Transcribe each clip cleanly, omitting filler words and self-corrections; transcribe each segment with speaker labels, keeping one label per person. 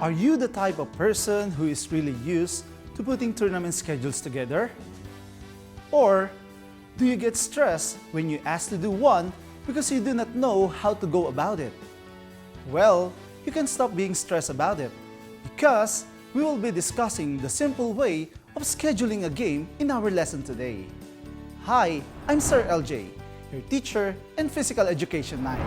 Speaker 1: Are you the type of person who is really used to putting tournament schedules together? Or do you get stressed when you ask to do one because you do not know how to go about it? Well, you can stop being stressed about it because we will be discussing the simple way of scheduling a game in our lesson today. Hi, I'm Sir Eljay, your teacher in Physical Education 9.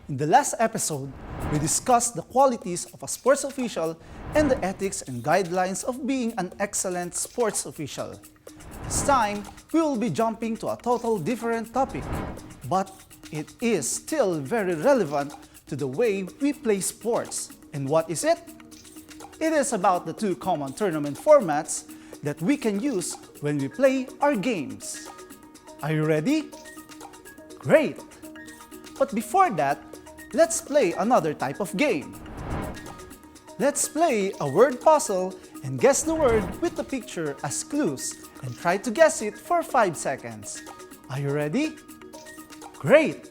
Speaker 1: In the last episode, we discussed the qualities of a sports official and the ethics and guidelines of being an excellent sports official. This time, we will be jumping to a total different topic, but it is still very relevant to the way we play sports. And what is it? It is about the two common tournament formats that we can use when we play our games. Are you ready? Great! But before that, let's play another type of game. Let's play a word puzzle and guess the word with the picture as clues and try to guess it for 5 seconds. Are you ready? Great!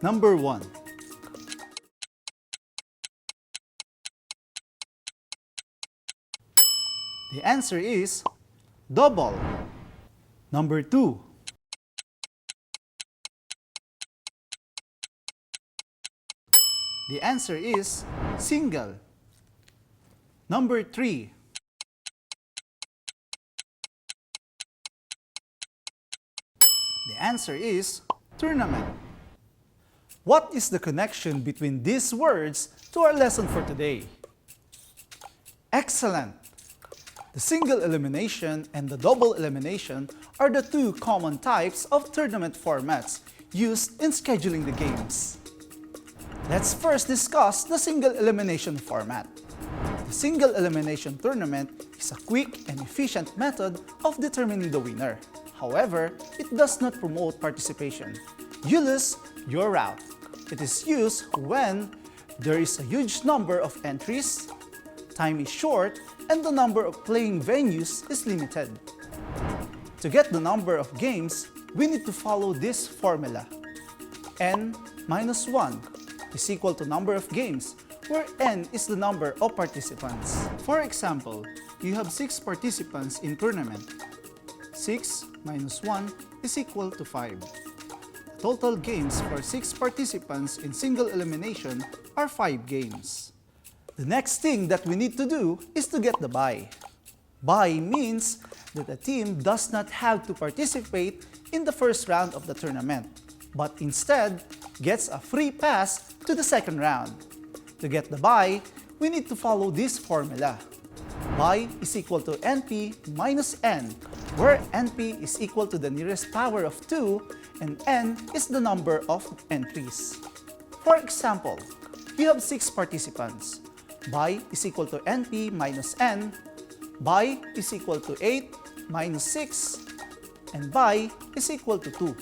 Speaker 1: Number 1. The answer is double. Number 2. The answer is single. Number 3. The answer is tournament. What is the connection between these words to our lesson for today? Excellent! The single elimination and the double elimination are the two common types of tournament formats used in scheduling the games. Let's first discuss the single elimination format. The single elimination tournament is a quick and efficient method of determining the winner. However, it does not promote participation. You lose, you're out. It is used when there is a huge number of entries, time is short, and the number of playing venues is limited. To get the number of games, we need to follow this formula. N minus 1 is equal to number of games, where n is the number of participants. For example, you have 6 participants in tournament. 6 minus 1 is equal to 5. Total games for 6 participants in single elimination are 5 games. The next thing that we need to do is to get the bye. Bye means that a team does not have to participate in the first round of the tournament, but instead gets a free pass to the second round. To get the bye, we need to follow this formula. Bye is equal to NP minus N, where NP is equal to the nearest power of 2 and N is the number of entries. For example, you have 6 participants. Bye is equal to NP minus N, bye is equal to 8 minus 6, and bye is equal to 2.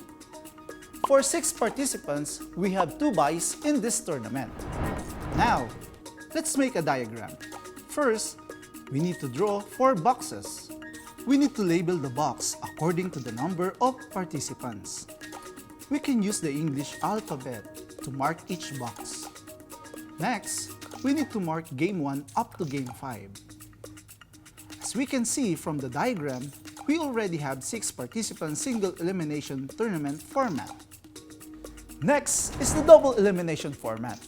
Speaker 1: For 6 participants, we have 2 byes in this tournament. Now, let's make a diagram. First, we need to draw 4 boxes. We need to label the box according to the number of participants. We can use the English alphabet to mark each box. Next, we need to mark Game 1 up to Game 5. As we can see from the diagram, we already have 6 participant single elimination tournament format. Next is the double elimination format.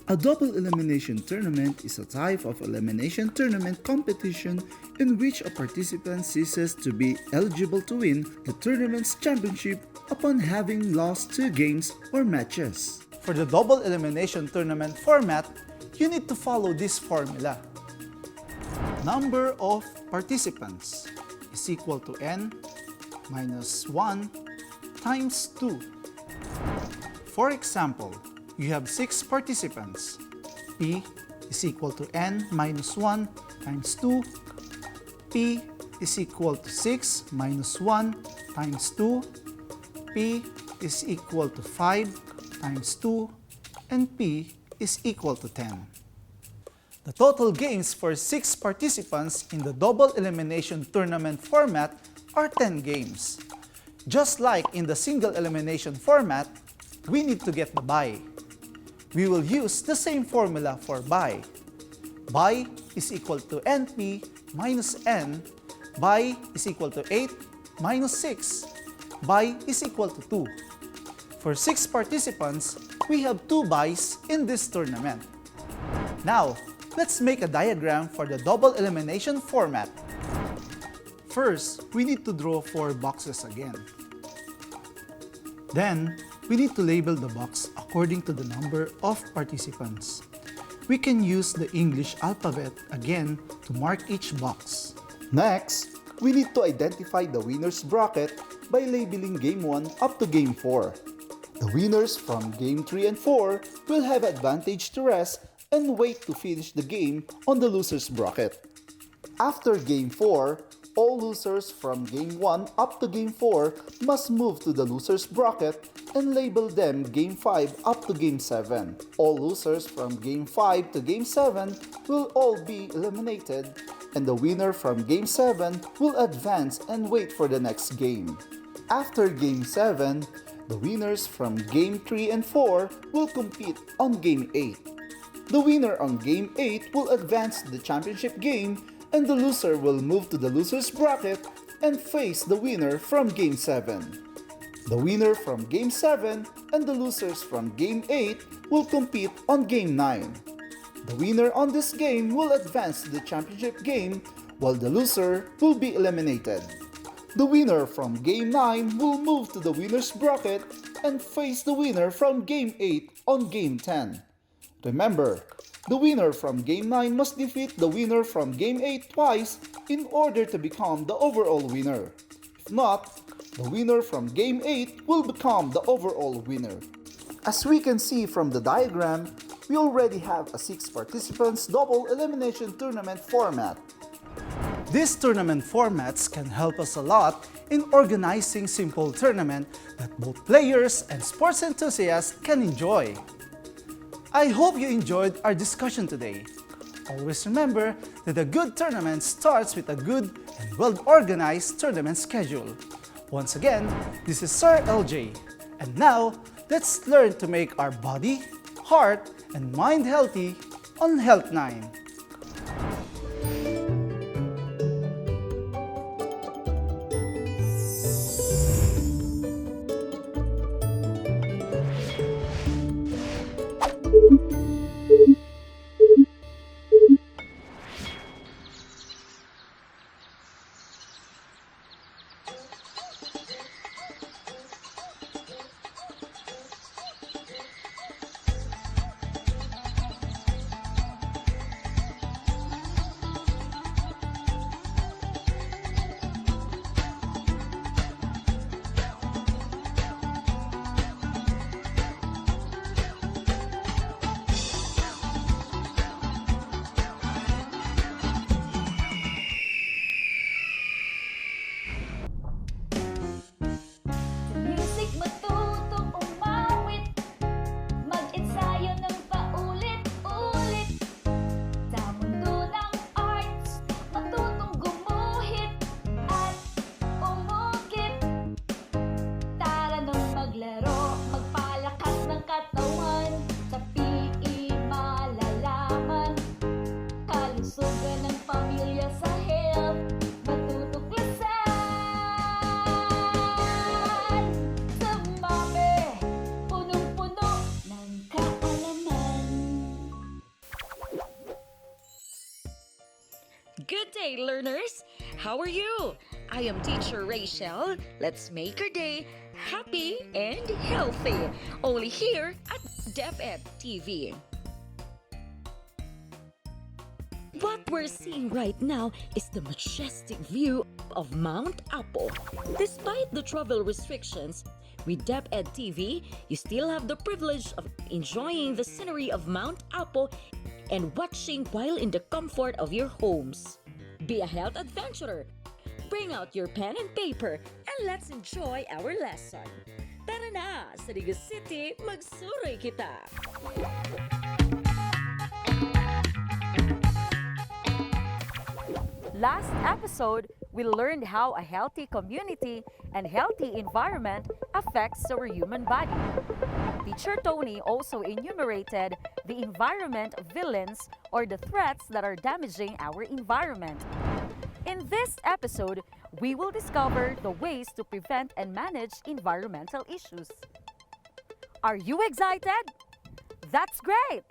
Speaker 2: A double elimination tournament is a type of elimination tournament competition in which a participant ceases to be eligible to win the tournament's championship upon having lost 2 games or matches.
Speaker 1: For the double elimination tournament format, you need to follow this formula. Number of participants is equal to N minus 1 times 2. For example, you have 6 participants. P is equal to N minus 1 times 2. P is equal to 6 minus 1 times 2. P is equal to 5 times 2. And P is equal to 10. The total games for 6 participants in the double elimination tournament format are 10 games. Just like in the single elimination format, we need to get the bye. We will use the same formula for bye. Bye is equal to NP minus N. Bye is equal to 8 minus 6. Bye is equal to 2. For 6 participants, we have 2 byes in this tournament. Now, let's make a diagram for the double elimination format. First, we need to draw 4 boxes again. Then, we need to label the box according to the number of participants. We can use the English alphabet again to mark each box.
Speaker 2: Next, we need to identify the winner's bracket by labeling Game 1 up to Game 4. The winners from Game 3 and 4 will have advantage to rest and wait to finish the game on the loser's bracket. After Game 4, all losers from Game 1 up to Game 4 must move to the loser's bracket and label them Game 5 up to Game 7. All losers from Game 5 to Game 7 will all be eliminated, and the winner from Game 7 will advance and wait for the next game. After Game 7, the winners from Game 3 and 4 will compete on Game 8. The winner on Game 8 will advance to the championship game, and the loser will move to the loser's bracket and face the winner from Game 7. The winner from Game 7 and the losers from Game 8 will compete on Game 9. The winner on this game will advance to the championship game, while the loser will be eliminated. The winner from Game 9 will move to the winner's bracket and face the winner from Game 8 on Game 10. Remember, the winner from Game 9 must defeat the winner from Game 8 twice in order to become the overall winner. If not, the winner from Game 8 will become the overall winner. As we can see from the diagram, we already have a 6 participants double elimination tournament format.
Speaker 1: These tournament formats can help us a lot in organizing simple tournament that both players and sports enthusiasts can enjoy. I hope you enjoyed our discussion today. Always remember that a good tournament starts with a good and well-organized tournament schedule. Once again, this is Sir Eljay. And now, let's learn to make our body, heart, and mind healthy on Health 9.
Speaker 3: Good day, learners! How are you? I am Teacher Reziel. Let's make your day happy and healthy. Only here at DepEd TV. What we're seeing right now is the majestic view of Mount Apo. Despite the travel restrictions, with DepEd TV, you still have the privilege of enjoying the scenery of Mount Apo and watching while in the comfort of your homes. Be a health adventurer. Bring out your pen and paper and let's enjoy our lesson. Tara na! Sa Liga City, magsuroy kita!
Speaker 4: Last episode, we learned how a healthy community and healthy environment affects our human body. Teacher Tony also enumerated the environment villains or the threats that are damaging our environment. In this episode, we will discover the ways to prevent and manage environmental issues. Are you excited? That's great!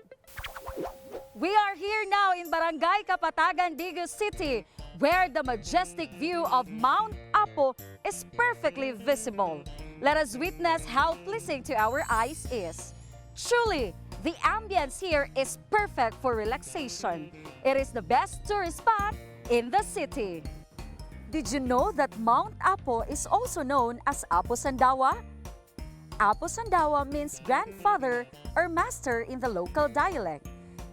Speaker 4: We are here now in Barangay Kapatagan, Digos City, where the majestic view of Mount Apo is perfectly visible. Let us witness how pleasing to our eyes is. Truly, the ambience here is perfect for relaxation. It is the best tourist spot in the city. Did you know that Mount Apo is also known as Apo Sandawa? Apo Sandawa means grandfather or master in the local dialect.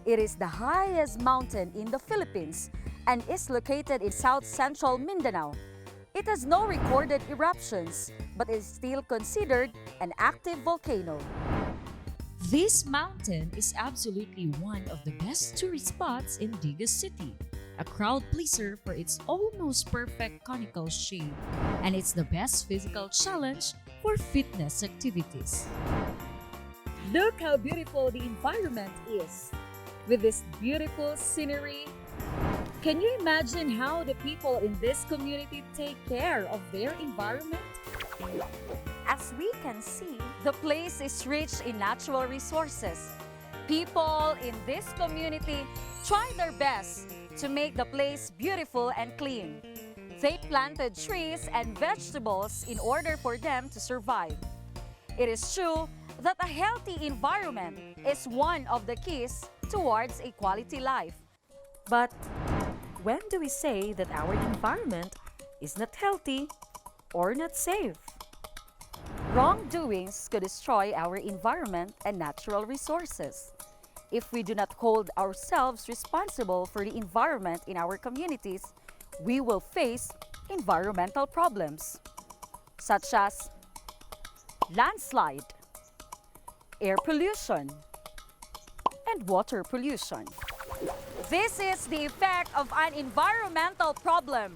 Speaker 4: It is the highest mountain in the Philippines and is located in South-Central Mindanao. It has no recorded eruptions, but is still considered an active volcano.
Speaker 3: This mountain is absolutely one of the best tourist spots in Digos City, a crowd pleaser for its almost perfect conical shape, and it's the best physical challenge for fitness activities.
Speaker 4: Look how beautiful the environment is. With this beautiful scenery, can you imagine how the people in this community take care of their environment? As we can see, the place is rich in natural resources. People in this community try their best to make the place beautiful and clean. They planted trees and vegetables in order for them to survive. It is true that a healthy environment is one of the keys towards a quality life. But when do we say that our environment is not healthy or not safe? Wrongdoings could destroy our environment and natural resources. If we do not hold ourselves responsible for the environment in our communities, we will face environmental problems such as landslide, air pollution, and water pollution. This is the effect of an environmental problem.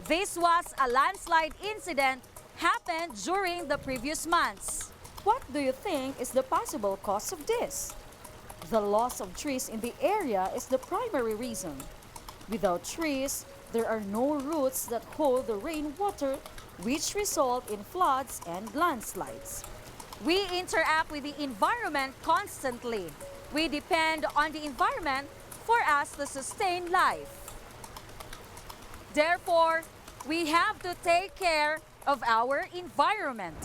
Speaker 4: This was a landslide incident happened during the previous months. What do you think is the possible cause of this? The loss of trees in the area is the primary reason. Without trees, there are no roots that hold the rainwater, which result in floods and landslides. We interact with the environment constantly. We depend on the environment for us to sustain life. Therefore, we have to take care of our environment.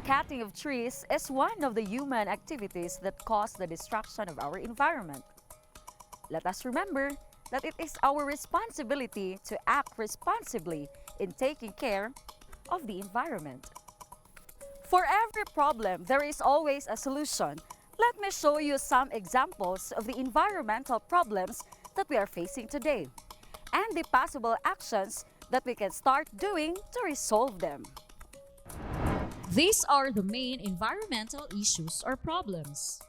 Speaker 4: Cutting of trees is one of the human activities that cause the destruction of our environment. Let us remember that it is our responsibility to act responsibly in taking care of the environment. For every problem, there is always a solution. Let me show you some examples of the environmental problems that we are facing today and the possible actions that we can start doing to resolve them.
Speaker 3: These are the main environmental issues or problems.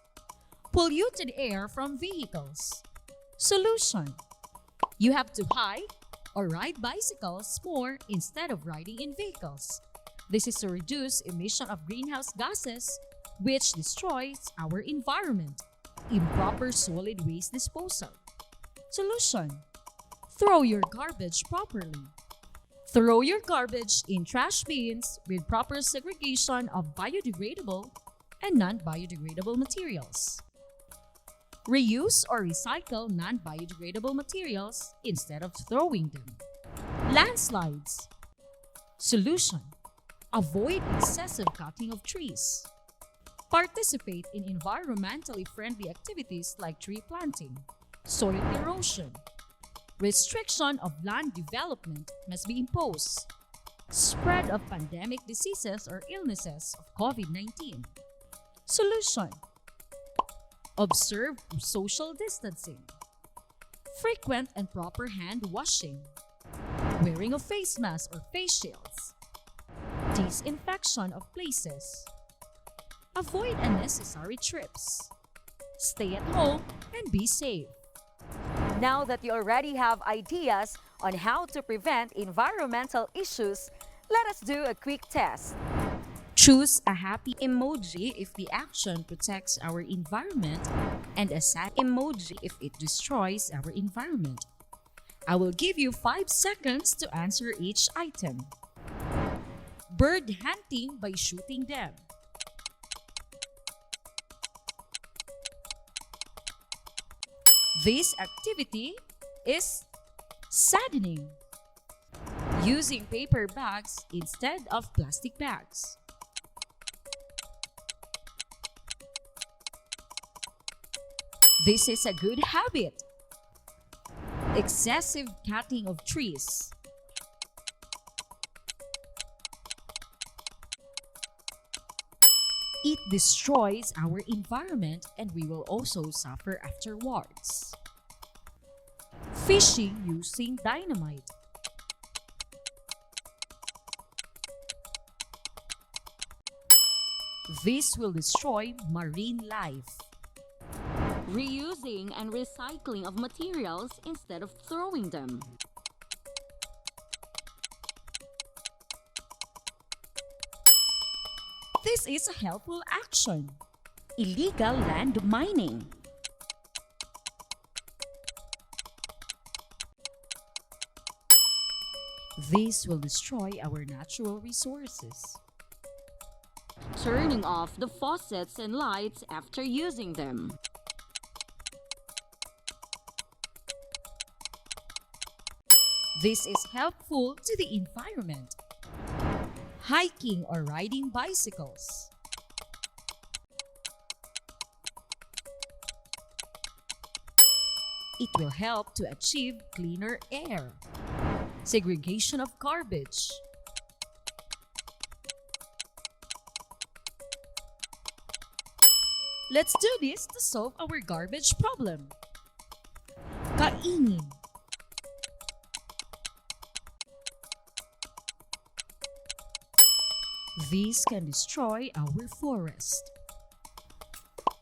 Speaker 3: Polluted air from vehicles. Solution: you have to hike or ride bicycles more instead of riding in vehicles. This is to reduce emission of greenhouse gases, which destroys our environment. Improper solid waste disposal. Solution: throw your garbage properly. Throw your garbage in trash bins with proper segregation of biodegradable and non-biodegradable materials. Reuse or recycle non-biodegradable materials instead of throwing them. Landslides. Solution: avoid excessive cutting of trees. Participate in environmentally friendly activities like tree planting. Soil erosion. Restriction of land development must be imposed. Spread of pandemic diseases or illnesses of COVID-19. Solution: observe social distancing. Frequent and proper hand washing. Wearing of face masks or face shields. Disinfection of places. Avoid unnecessary trips. Stay at home and be safe.
Speaker 4: Now that you already have ideas on how to prevent environmental issues, let us do a quick test.
Speaker 3: Choose a happy emoji if the action protects our environment and a sad emoji if it destroys our environment. I will give you 5 seconds to answer each item. Bird hunting by shooting them. This activity is saddening. Using paper bags instead of plastic bags. This is a good habit. Excessive cutting of trees. It destroys our environment and we will also suffer afterwards. Fishing using dynamite. This will destroy marine life.
Speaker 5: Reusing and recycling of materials instead of throwing them.
Speaker 3: This is a helpful action.
Speaker 5: Illegal land mining.
Speaker 3: This will destroy our natural resources.
Speaker 5: Turning off the faucets and lights after using them.
Speaker 3: This is helpful to the environment. Hiking or riding bicycles. It will help to achieve cleaner air. Segregation of garbage. Let's do this to solve our garbage problem. Kaingin. These can destroy our forest.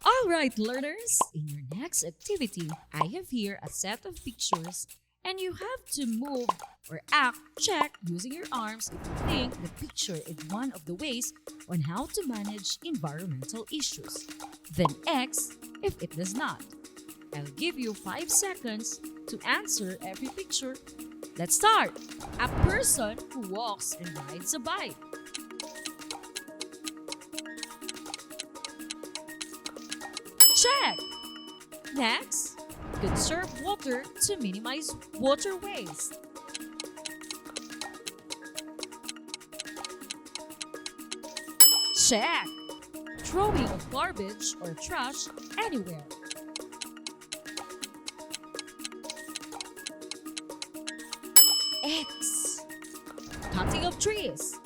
Speaker 3: Alright learners, in your next activity, I have here a set of pictures and you have to move or act, check using your arms if you think the picture is one of the ways on how to manage environmental issues. Then X if it does not. I'll give you 5 seconds to answer every picture. Let's start! A person who walks and rides a bike. Check! Next, conserve water to minimize water waste. Check! Throwing of garbage or trash anywhere. X. Cutting of trees.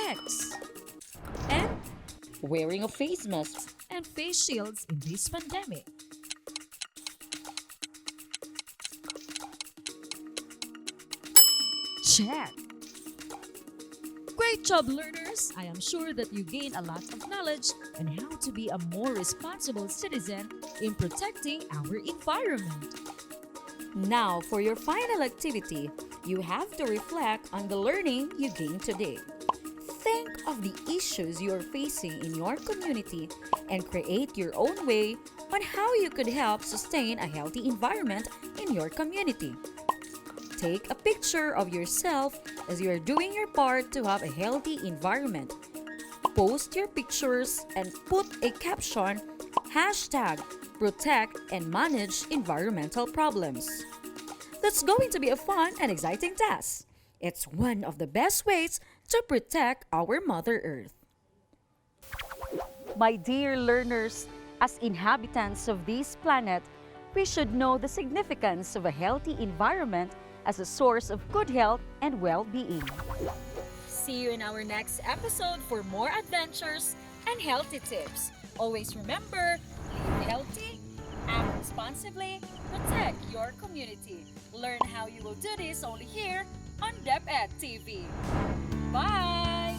Speaker 3: X. And wearing of face masks and face shields in this pandemic. Check. Great job, learners! I am sure that you gain a lot of knowledge on how to be a more responsible citizen in protecting our environment.
Speaker 4: Now, for your final activity, you have to reflect on the learning you gained today. Think of the issues you are facing in your community and create your own way on how you could help sustain a healthy environment in your community. Take a picture of yourself as you are doing your part to have a healthy environment. Post your pictures and put a caption, #protect and manage environmental problems. That's going to be a fun and exciting task. It's one of the best ways to protect our Mother Earth. My dear learners, as inhabitants of this planet, we should know the significance of a healthy environment as a source of good health and well-being.
Speaker 3: See you in our next episode for more adventures and healthy tips. Always remember, live healthy, act responsibly, protect your community. Learn how you will do this only here on DepEd TV. Bye!